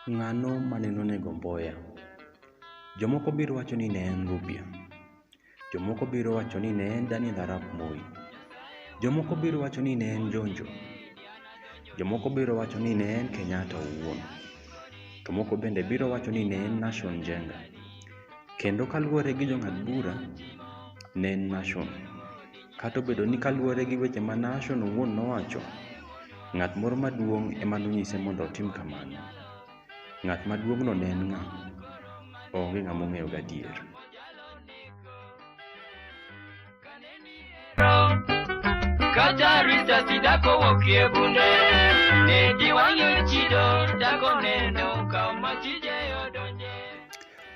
Ng'ano maneno nego Mboya. Jomoko biro wacho ni ne en Rupia. Jomoko biro wacho ni ne en Daniel Arap Moi. Jomoko biro wacho ni ne en Jonjo. Jomoko biro wacho ni ne en Kenyatta owuon. To moko bende biro wacho ni ne en Nation Njenga. Kendo kaluwore gi jong'ad bura, ne en Nation. Kata obedo ni kaluwore gi weche ma Nation owuon nowacho, ng'at moro maduong' ema nonyise mondo otim kamano. Ng'at maduong'no ne en ng'a? Onge ng'ama ong'eyo gadier. Katarisa sidako wokie bunde ne diwanyo chido dako neno kama tije odonje.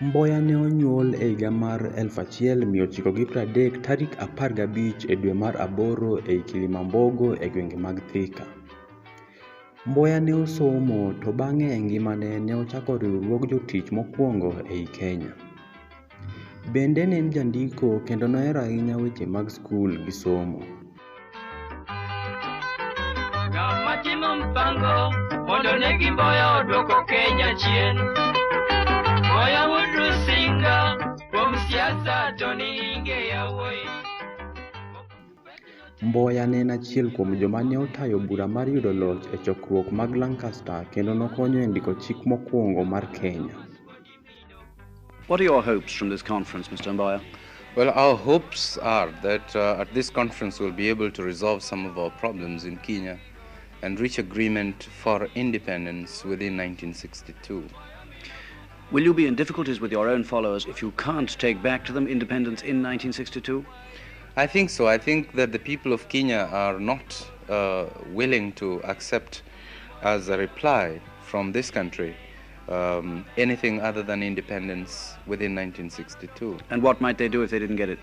Mboya ne onyuol e higa mar 1930 tarik 15 e dwe mar aboro e Kilimambogo e gwenge mag Thika. Mboya ne osomo to bang'e e ngimane ne ochako riwruog jotich mokwongo ei Kenya. Bende ne en jandiko kendo nohero ahinya weche mag skul gi somo. Ng'ama timo mpango mondo negi Mboya odwoko Kenya chien. Mboya wudu singa kuom siasa to ni inge yawuoyi. Mboya ne en achiel kuom joma ne otayo bura mar yudo loch e chokruok mag Lancaster kendo nokonyo e ndiko chik mokwongo mar Kenya. What are your hopes from this conference, Mr. Mboya? Well, our hopes are that at this conference we'll be able to resolve some of our problems in Kenya and reach agreement for independence within 1962. Will you be in difficulties with your own followers if you can't take back to them independence in 1962? I think so. I think that the people of Kenya are not willing to accept as a reply from this country anything other than independence within 1962. And what might they do if they didn't get it?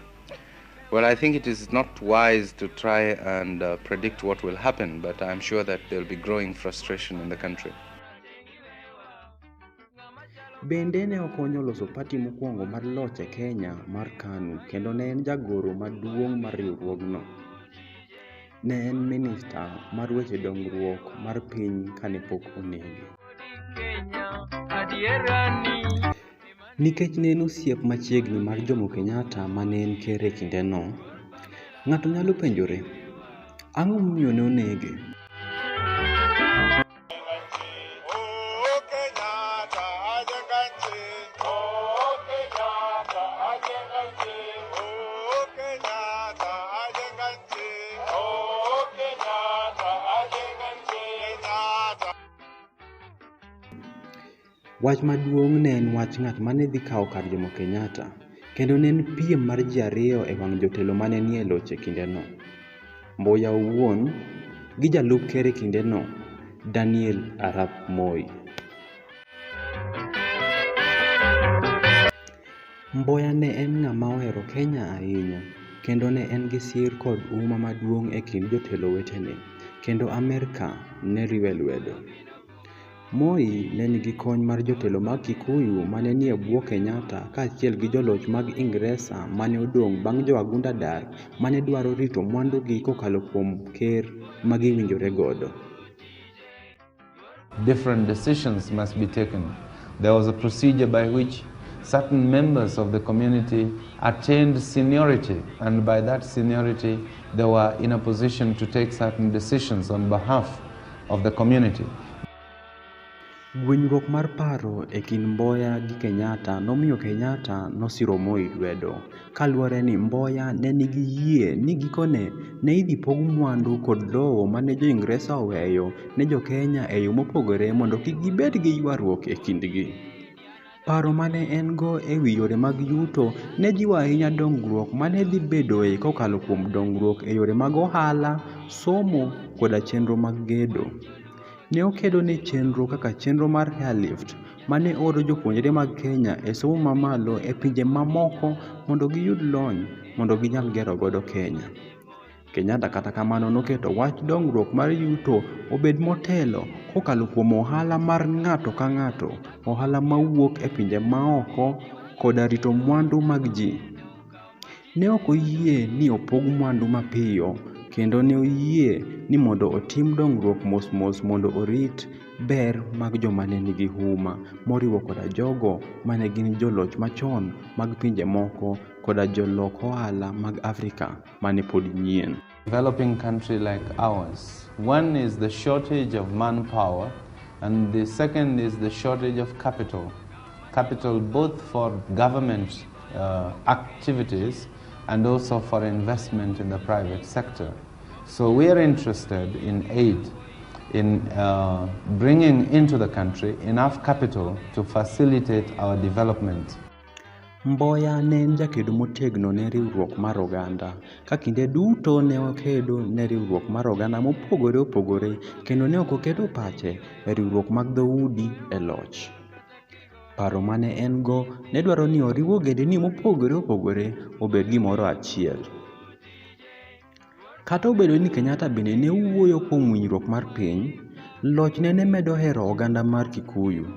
Well, I think it is not wise to try and predict what will happen, but I'm sure that there will be growing frustration in the country. Bende ne okonyo loso pati mokwongo mar loch e Kenya mar KANU kendo ne en jagoro maduong' mar riwruogno. Ne en minista mar weche dongruok mar piny kane pok onege. Nikech ne en osiep machiegni mar Jomo Kenyatta ma ne en ker e kindeno, ng'ato nyalo penjore, ang'o momiyo ne onege? Wach maduong' ne en wach ng'at mane dhi kawo kar Jomo Kenyatta, kendo ne en piem mar ji ariyo e wang' jotelo mane nie loch e kindeno. Mboya owuon gi jalup ker e kindeno, Daniel Arap Moi. Mboya ne en ng'ama ohero Kenya ahinya, kendo ne en gi sir kod uma maduong' e kind jotelo wetene, kendo Amerka ne riwe lwedo. Moi ne nigi kony mar jotelo mag Kikuyu mane nie bwo Kenyatta kaachiel gi joloch mag Ingresa mane odong' bang' jo-agunda dar mane dwaro rito mwandugi kokalo kuom ker ma giwinjore godo. Different decisions must be taken. There was a procedure by which certain members of the community attained seniority, and by that seniority they were in a position to take certain decisions on behalf of the community. Gwenyruok mar paro e kind Mboya gi Kenyatta nomiyo Kenyatta nosiro Moi lwedo, kaluwore ni Mboya ne nigi yie ni gikone ne idhi pog mwandu kod lowo mane jo-Ingresa oweyo ne jo-Kenya e yo mopogore mondo kik gibed gi ywaruok e kindgi. Paro mane en go e wi yore mag yuto ne jiwo ahinya dongruok mane dhi bedoe kokalo kuom dongruok e yore mag ohala, somo koda chenro mag gedo. Ne okedo ne chenro kaka chenro mar Airlift mane oro jopuonjre mag Kenya e somo mamalo e pinje mamoko mondo giyud lony mondo ginyal gero godo Kenya. Kenyatta kata kamano noketo wach dongruok mar yuto obed motelo kokalo kuom ohala mar ng'ato ka ng'ato, ohala mawuok e pinje maoko koda rito mwandu mag ji. Ne ok oyie ni opog mwandu mapiyo kendo ne oyie ni mondo otim dongruok mos mondo orit ber mag joma ne nigi huma, moriwo koda jogo mane gin joloch machon mag pinje moko koda jolok ohala mag Afrika mane pod nyien. Developing country like ours, one is the shortage of manpower, and the second is the shortage of capital. Capital both for government activities and also for investment in the private sector. So we are interested in aid, in bringing into the country enough capital to facilitate our development. Mboya ne en jakedo motegno ne riwruok mar oganda, ka kinde duto ne okedo ne riwruok mar oganda mopogore opogore, kendo ne ok oketo pache e riwruok mag dhoudi e loch. Paro mane en go ne dwaro ni oriwo ogendini mopogore opogore obed gimoro achiel. Kata obedo ni Kenyatta bende ne wuoyo kuom winjruok mar piny, loch ne medo hero oganda mar Kikuyu.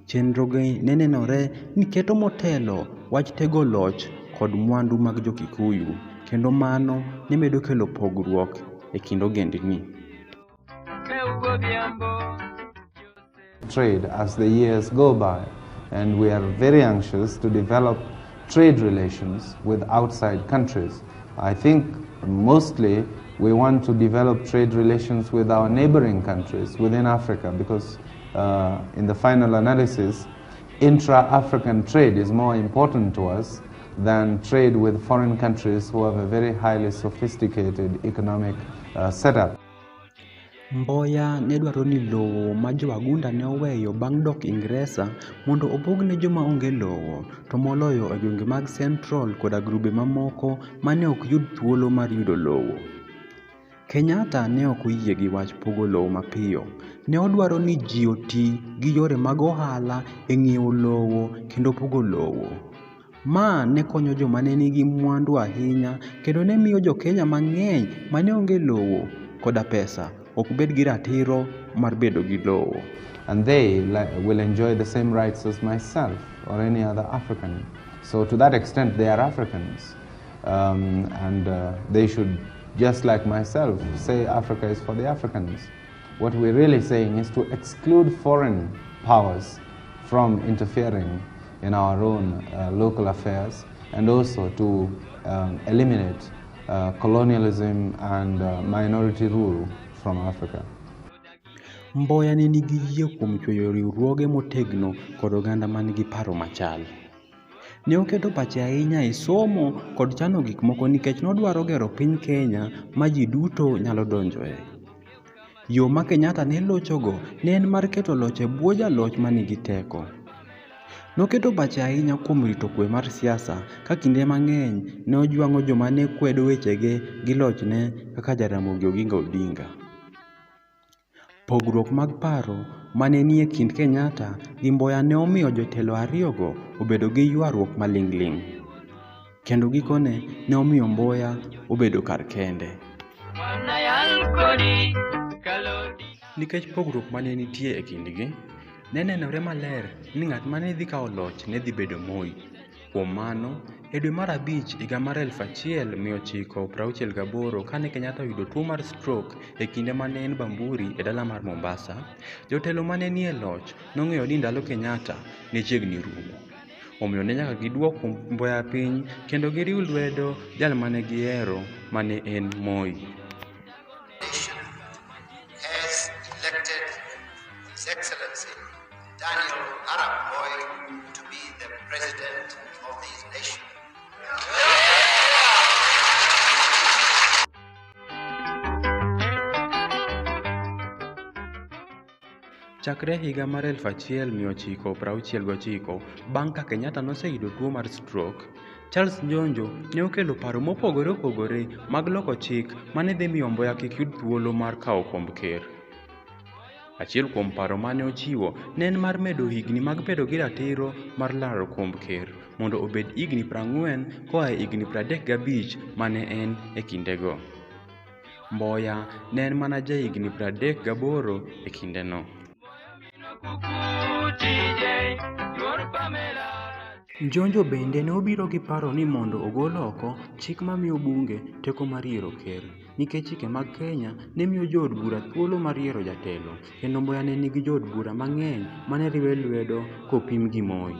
Chenrogi ne nenore ni keto motelo wach tego loch kod mwandu mag jo-Kikuyu, kendo mano ne medo kelo pogruok e kind ogendini. Trade as the years go by, and we are very anxious to develop trade relations with outside countries. I think mostly we want to develop trade relations with our neighboring countries within Africa, because in the final analysis, intra-African trade is more important to us than trade with foreign countries who have a very highly sophisticated economic setup. Mboya ne dwaro ni lowo ma jo-wagunda ne oweyo bang' dok Ingresa mondo opog ne joma onge lowo, to moloyo e gwenge mag Central koda grube mamoko mane ok yud thuolo mar yudo lowo. Kenyatta ne ok oyie gi wach pogo lowo mapiyo. Ne odwaro ni ji oti gi yore mag ohala e ng'iewo lowo kendo pogo lowo. Ma ne konyo joma ne nigi mwandu ahinya, kendo ne miyo jo-Kenya mang'eny mane onge lowo koda pesa ok bed gi ratiro mar bedo gi lowo. And they will enjoy the same rights as myself or any other African. So to that extent, they are Africans. And they should, just like myself, say Africa is for the Africans. What we're really saying is to exclude foreign powers from interfering in our own local affairs, and also to eliminate colonialism and minority rule from Africa. Mboya ne nigi yie kuom chweyo riwruoge motegno kod oganda man gi paro machal. Ne oketo pache ahinya e somo kod chano gik moko nikech nodwaro gero piny Kenya ma ji duto nyalo donjoe. Yo ma Kenyatta ne lochogo ne en mar keto loch e bwo jaloch ma nigi teko. Noketo pache ahinya kuom rito kwe mar siasa, ka kinde mang'eny ne ojwang'o joma ne kwedo wechege gi lochne kaka Jaramogi Oginga Odinga. Pogruok mag paro mane nie kind Kenyatta gi Mboya ne omiyo jotelo ariyogo obedo gi ywaruok maling'ling'. Kendo gikone ne omiyo Mboya obedo kar kende. Nikech pogruok mane nitie e kindgi, ne nenore maler ni ng'at mane dhi kawo loch ne dhi bedo Moi. Kuom mano, e dwe mar abich higa mar 1968, kane Kenyatta oyudo tuo mar stroke e kinde mane en Bamburi e dala mar Mombasa, jotelo mane nie loch nong'eyo ni ndalo Kenyatta ne chiegni rumo. Omiyo ne nyaka giduok Mboya piny kendo giriw lwedo jal mane gihero mane en Moi. Has elected His Excellency Daniel Arap Moi to be the President of this nation. Chakre higa mar 1969, bang' ka Kenyatta noseyudo tuo mar stroke, Charles Njonjo ne okelo paro mopogore opogore mag loko chik mane dhi miyo Mboya kik yud thuolo mar kawo komb ker. Achiel kuom paro mane ochiwo ne en mar medo higni mag bedo gi ratiro mar laro komb ker mondo obed higni 40 koa e higni 35 mane en e kindego. Mboya ne en mana ja higni 38 e kindeno. Njonjo bende ne obiro gi paro ni mondo ogol oko chik mamiyo bunge teko mar yiero ker, nikech chike mag Kenya ne miyo jood bura thuolo mar yiero jatelo, kendo Mboya ne nigi jood bura mang'eny mane riwe lwedo kopim gi Moi.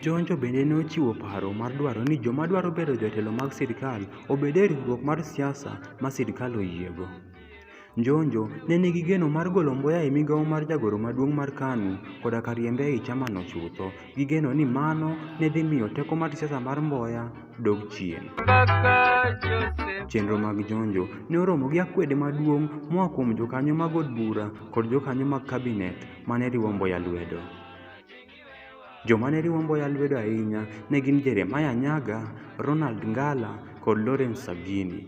Jonjo bende ne ochiwo paro mar dwaro ni joma dwaro bedo jotelo mag sirkal obed e riwruok mar siasa ma sirkal oyiego. Njonjo ne nigi geno mar golo Mboya e migawo mar jagoro maduong' mar KANU koda ka riembe ei chamano chutho, gi geno ni mano ne dhi miyo teko mar siasa mar Mboya dog chien. Chenro mag Jonjo ne oromo gi akwede maduong' moa kuom jokanyo mag od bura kod jokanyo mag kabinet mane riwo Mboya lwedo. Joma ne riwo Mboya lwedo ahinya ne gin Jeremiah Nyaga, Ronald Ngala kod Lawrence Sagini.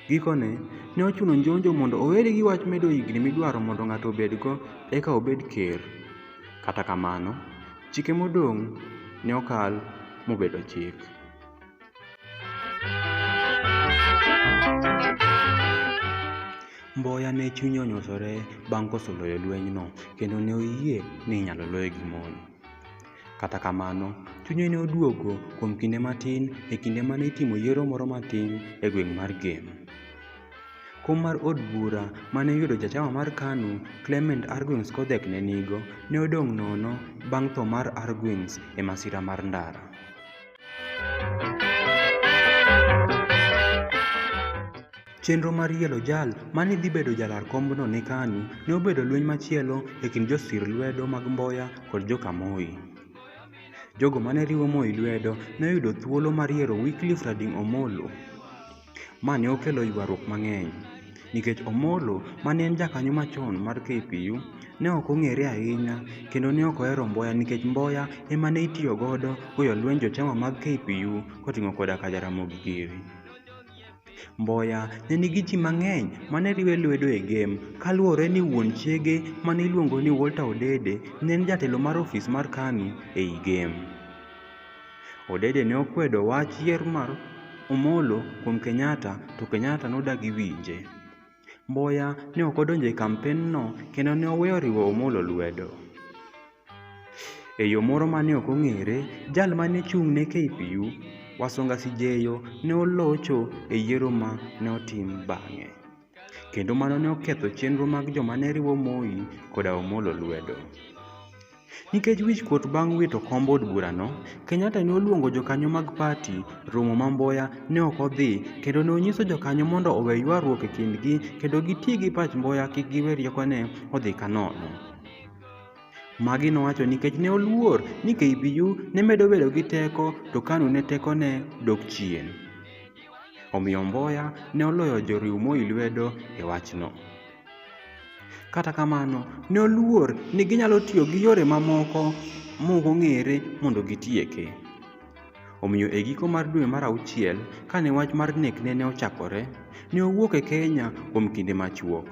Gikone, ne ochuno Njonjo mondo oweri gi wach medo higni midwaro mondo ng'ato obedgo eka obed ker. Kata kamano, chike modong' ne okal mobedo chik. Mboya ne chunye onyosore bang' koso loyo lwenyno, kendo ne oyie ni inyalo loye gi mon. Kata kamano, chunye ne oduogo kuom kinde matin e kinde mane itimo yiero moro matin e gweng' mar Gem. Kom mar od bura mane yudo jachama mar KANU Clement Arguings Kodhek ne nigo ne odong' nono bang' tho mar Arguings e masira mar ndara. Chenro mar yiero jal mane dhi bedo jalar kombno ne KANU ne obedo lweny machielo e kind josir lwedo mag Mboya kod joka Moi. Jogo mane riwo Moi lwedo ne oyudo thuolo mar yiero Wycliffe Rading Omolo. Ma ne okelo ywaruok mang'eny, nikech Omolo mane en jakanyo machon mar KPU ne ok ong'ere ahinya kendo ne ok ohero Mboya nikech Mboya ema ne itiyo godo goyo lweny jochama mag KPU koting'o koda ka Jaramogi Giri. Mboya ne nigi ji mang'eny mane riwe lwedo e Gem, kaluwore ni wuon chiege mane iluongo ni Walter Odede ne en jatelo mar ofis mar KANU ei Gem. Odede ne okwedo wach yier mar Omolo kuom Kenyatta, to Kenyatta nodagi winje. Mboya ne ok odonjo e kampen no kendo ne oweyo riwo Omolo lwedo. E yo moro mane ok ong'ere, jal mane chung' ne KPU, Wasonga Sijeyo, ne olocho e yiero ma ne otim bang'e. Kendo mano ne oketho chenro mag joma ne riwo Moi koda Omolo lwedo. Nikech wich kuot bang' wito komb od burano, Kenyatta ne oluongo jokanyo mag pati romo ma Mboya ne ok odhi, kendo ne onyiso jokanyo mondo owe ywaruok e kindgi kendo giti gi pach Mboya kik giwe riekone odhi kanono. Magi nowacho nikech ne oluor ni KPU ne medo bedo gi teko to KANU ne tekone dok chien. Omiyo Mboya ne oloyo joriw Moi lwedo e wachno. Kata kamano, ne oluor ni ginyalo tiyo gi yore mamoko mok ong'ere mondo gitieke. Omiyo e giko mar dwe mar 6, kane wach mar nekne ne ochakore, ne owuok e Kenya kuom kinde machuok.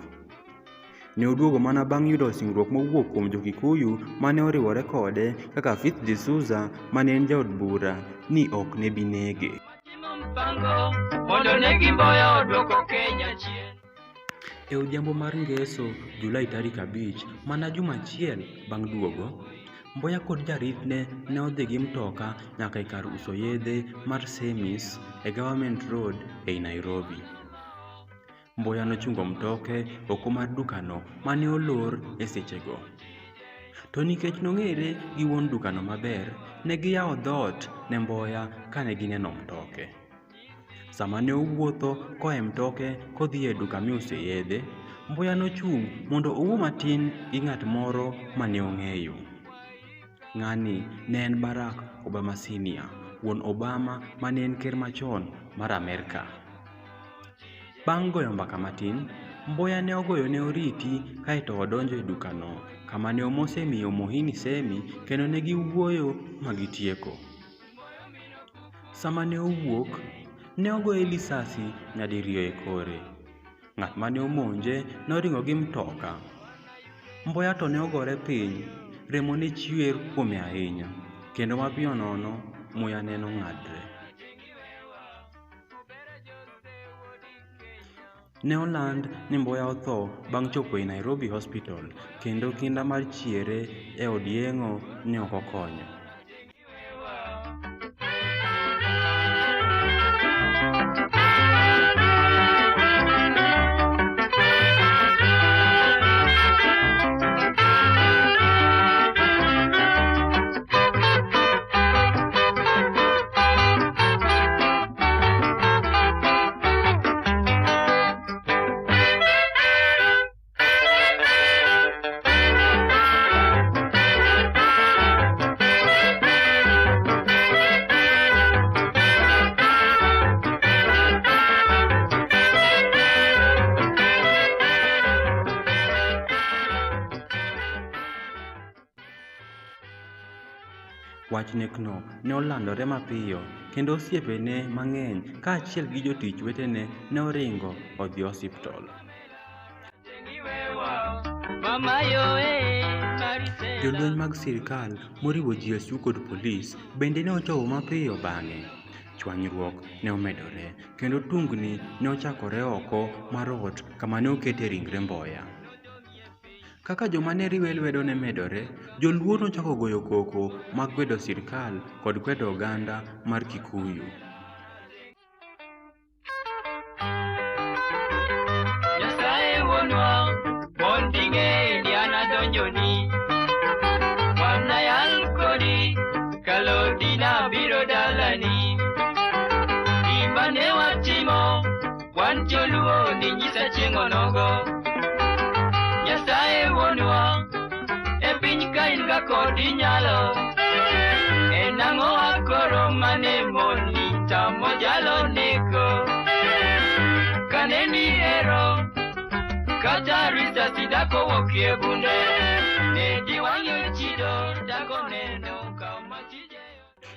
Ne oduogo mana bang' yudo singruok mowuok kuom Jo-Kikuyu mane oriwore kode kaka Faith D'Souza mane en jaod bura ni ok ne bi nege. E odhiambo mar Ngeso, Julai tarik 5, mana juma achiel bang' duogo, Mboya kod jaritne ne odhi gi mtoka nyaka e kar uso yedhe mar Semis e Government Road ei Nairobi. Mboya nochungo mtoke oko mar dukano mane olor e sechego. To nikech nong'ere gi wuon dukano maber, ne giyawo dhoot ne Mboya kane gineno mtoke. Sama ne owuotho koa e mtoke kodhi e duka miuse yedhe, Mboya nochung' mondo owuo matin gi ng'at moro mane ong'eyo. Ng'ani ne en Barack Obama Senior, wuon Obama mane en ker machon mar Amerka. Bang' goyo mbaka matin, Mboya ne ogoyo ne oriti kaeto odonjo e dukano, kama ne omose miyo Mohini Semi kendo ne giwuoyo magitieko. Sama ne owuok, ne ogoye lisasi nyadiriyo e kore. Ng'at mane omonje noringo gi mtoka. Mboya to ne ogore piny, remo ne chwer kuome ahinya, kendo mapiyo nono muya ne nong'adre. Ne oland ni Mboya otho bang' chopo e Nairobi Hospital, kendo kinda mar chiere e od yeng'o ne ok okonyo. Wach nekno ne olandore mapiyo kendo osiepene mang'eny kaachiel gi jotich wetene ne oringo odhi osiptal. Jolweny mag sirkal moriwo GSU kod polis bende ne ochopo mapiyo bang'e. Chwanyruok ne omedore kendo tungni ne ochakore oko mar ot kama ne okete ringre Mboya. Kaka joma ne riwe lwedo ne medore, joluo nochako goyo koko mag kwedo sirkal kod kwedo oganda mar Kikuyu. Nyasaye wuonwa, monding'e diana donjoni, wanayal kodi, kalodina biro dalani. Gimane watimo, wan joluo ni nyisa chieng' onogo. Nyasaye wuonwa, e piny ka in ga kodi nyalo, e nang'o akoro mane moni tamo jalo neko. Kane ni ero, kata risasi dako wokie bunde, ne diwang'yo chido dako neno kama tije.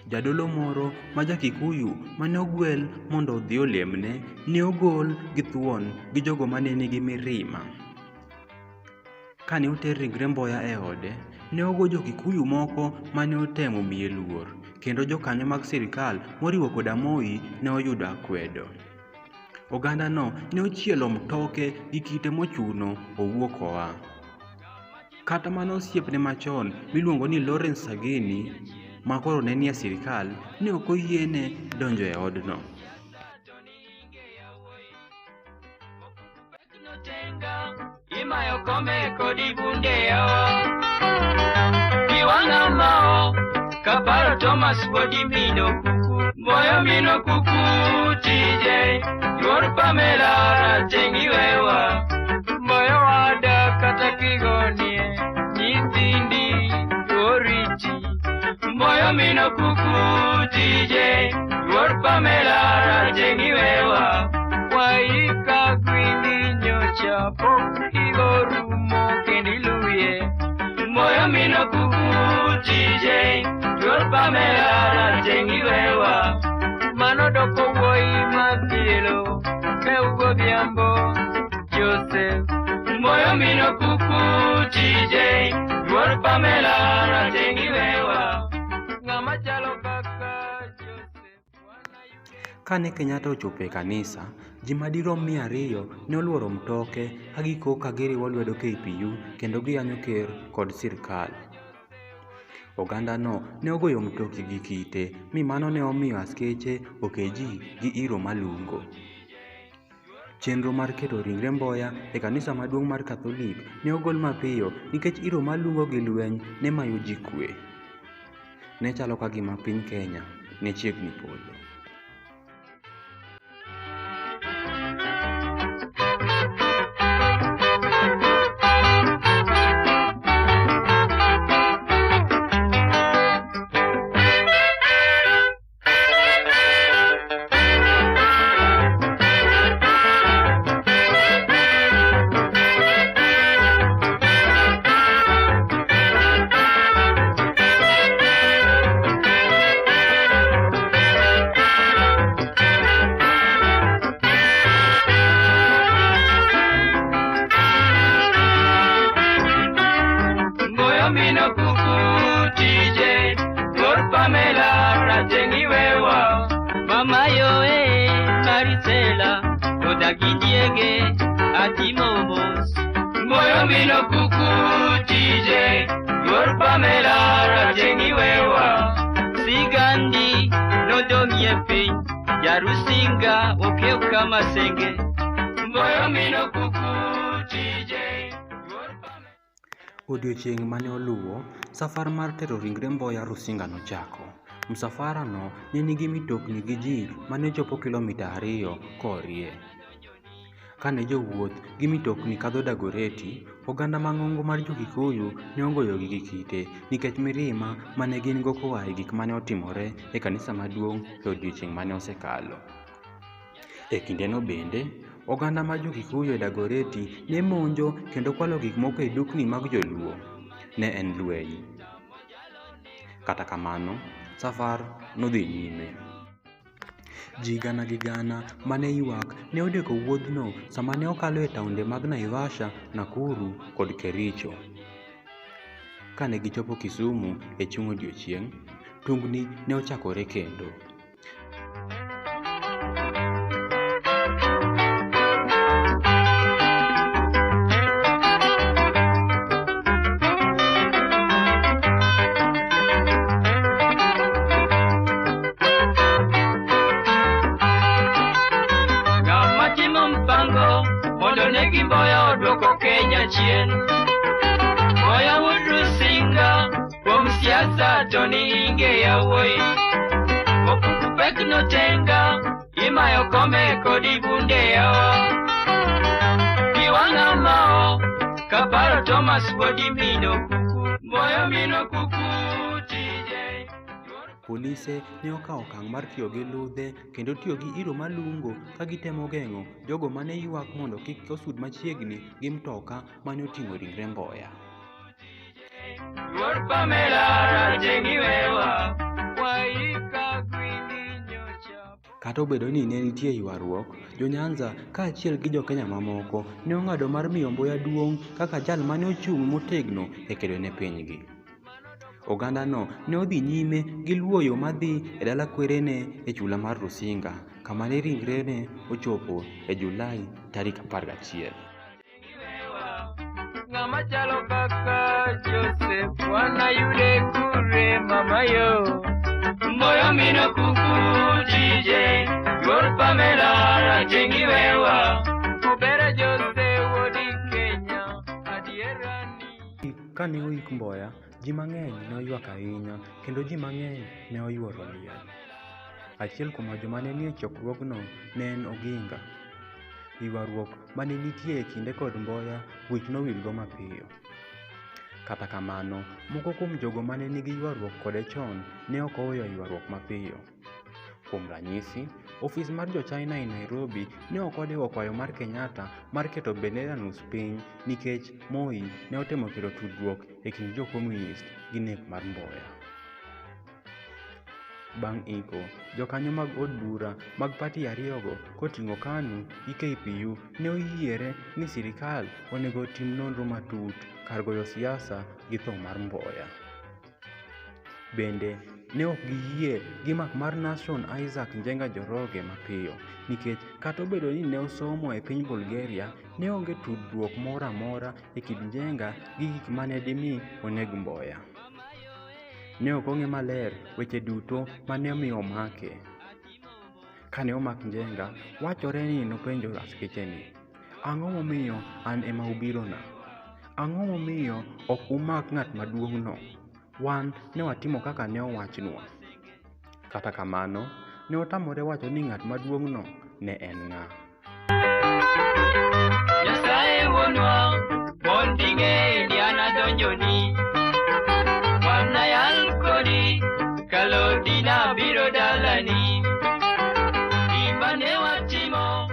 Jadolo moro ma ja-Kikuyu mane ogwel mondo odhi olemne ne ogol gi thuon gi jogo mane nigi mirima. Kane oter ringre Mboya e ode, ne ogo jo-Kikuyu moko mane otemo miye luor, kendo jokanyo mag sirkal moriwo koda Moi ne oyudo akwedo. Ogandano ne ochielo mtoke gi kite mochuno owuok oa. Kata mana osiepne machon miluongo ni Lawrence Sageni, ma koro ne nie sirkal, ne ok oyiene donjo e odno. Imayo kome kodi bunde yawa, Iwanga mao, kaparo Thomas bodi mino kuku, moyo mino kuku tije, yor Pamela ratengi wewa, moyo wada kata kigonie, nyithindi yoriti, moyo mino kuku tije, yor Pamela ratengi wewa, waika kwindi nyocha pok igorumo kendiluye, moyo mino kuku tije, yor Pamela ratengi wewa, mano doko woi mathielo, meugo biambo, Joseph, moyo mino kuku tije, yor Pamela ratengi wewa, ng'ama chalo kaka Joseph. Kane Kenyatta ochopo e kanisa, ji madirom 200 ne oluoro mtoke kagiko ka giriwo lwedo KPU kendo giyanyo ker kod sirkal. Ogandano ne ogoyo mtoki gi kite, mi mano ne omiyo askeche okeji gi iro malungo. Chenro mar keto ringre Mboya e kanisa maduong' mar Katholik ne ogol mapiyo nikech iro malungo gi lweny ne mayo ji kwe. Ne chalo ka gima piny Kenya ne chiegni podho. Moyo mino kuku tije, yor Pamela ratengi wewa, sigandi nodong'ie piny, jarusinga okeu kama senge. Moyo mino kuku tije, yor Pamela. Odiochieng' mane oluwo, safar mar tero ringre Mboya Rusinga nochako. Msafarano ne nigi mitokni gi ji mane chopo kilomita 2 korie. Kane jowuoth gi mitokni kadho Dagoreti, oganda mang'ongo mar jo-Kikuyu ne ongoyogi gi kite nikech mirima mane gin go koa e gik mane otimore e kanisa maduong' e odiochieng' mane osekalo. E kindeno bende, oganda mar jo-Kikuyu e Dagoreti ne monjo kendo kwalo gik moko e dukni mag joluo. Ne en lweny. Kata kamano, safar nodhi nyime. Ji gana gi gana mane ywak ne odeko wuodhno sama ne okalo e taonde mag Naivasha, Nakuru kod Kericho. Kane gichopo Kisumu e chung' odiechieng', tungni ne ochakore kendo. Gimboya odwoko Kenya chien. Moya Rusinga kuom siasa to ni inge yawuoyi. Opuku pek notenga imayo kome kodi bunde yawa. Kiwanga mao kaparo Thomas bodi mino kuku. Moya mino kuku TJ. Polise ne okawo okang' mar tiyo gi ludhe kendo tiyo gi iro malungo ka gitemo geng'o jogo mane ywak mondo kik osud machiegni gi mtoka mane oting'o ringre Mboya. Kata obedo ni ne nitie ywaruok, jo Nyanza kaachiel gi jo Kenya mamoko ne ong'ado mar miyo Mboya duong' kaka jal mane ochung' motegno e kedo ne pinygi. Ogandano ne odhi nyime gi luwo yo madhi e dala kwerene e chula mar Rusinga, kama ne ringrene ochopo e Julai tarik 11. Ng'ama chalo kaka Joseph wana yude kure mama yo. Mboya mino kuku TJ yor Pamela rajingi wewa. Obere Joseph wodi Kenya adierani. Kane oik Mboya, ji mang'eny ne oywak ahinya kendo ji mang'eny ne oyuoro liel. Achiel kuom joma ne nie chokruogno ne en Oginga. Ywaruok mane nitie e kinde kod Mboya wich nowilgo mapiyo. Kata kamano, moko kuom jogo mane nigi ywaruok kode chon ne ok oweyo ywaruok mapiyo. Kuom ranyisi, ofis mar jo-China e Nairobi ne ok odewo kwayo mar Kenyatta mar keto bendera nus piny nikech Moi ne otemo kelo tudruok e kind jo-Komunist gi nek mar Mboya. Bang' iko, jokanyo mag od bura mag pati ariyogo koting'o KANU gi KPU ne oyiere ni sirikal onego otim nonro matut kar goyo siasa gi tho mar Mboya. Bende, ne ok giyie gi mak mar Nashon Isaac Njenga Njoroge mapiyo, nikech kata obedo ni ne osomo e piny Bulgaria, ne onge tudruok moro amora e kind Njenga gi gik mane dimi oneg Mboya. Ne ok ong'e maler weche duto mane omiyo omake. Kane omak Njenga, wachore ni nopenjo askeche ni, ang'o momiyo an ema ubirona? Ang'o momiyo ok umak ng'at maduong'no? Wan ne watimo kaka ne owachnwa. Kata kamano, ne otamore wacho ni ng'at maduong'no ne en ng'a. Nyasaye wuonwa, monding'e ni an adonjoni. Wana yal kodi, kalodi na biro dalani. Gima ne watimo,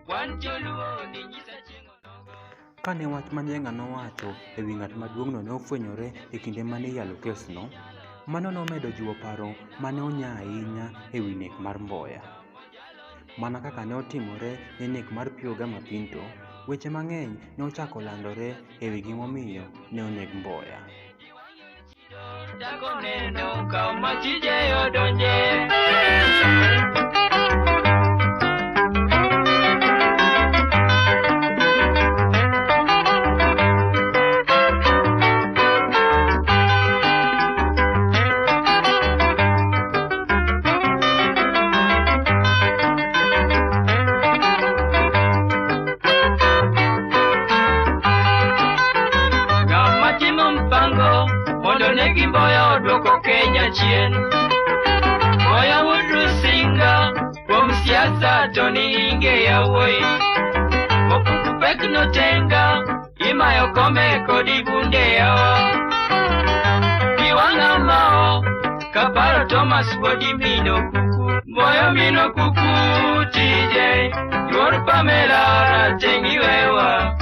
wan joluo ni nyisa chieng'ono. Kane wach ma Njenga nowacho e wi ng'at maduong'no ne ofwenyore e kinde mane iyalo kesno, mano nomedo jiwo paro mane onya ahinya e wi nek mar Mboya. Mana kaka ne otimore ne nek mar Pioga Mapinto, weche mang'eny ne ochako landore e wi gimomiyo ne oneg Mboya. Dago neno kama tije odonje. Mboya odwoko Kenya chien. Moya Rusinga kuom siasa to ni inge yawuoyi. Opuku pek notenga imayo kome kodi bunde yawa. Kiwanga mao kaparo Thomas bodi mino kuku. Moya mino kuku TJ yor Pamela ratengi wewa.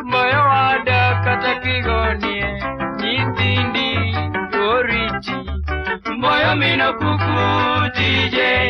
Moya wada kata kigonie nyithindi oriti kapukutije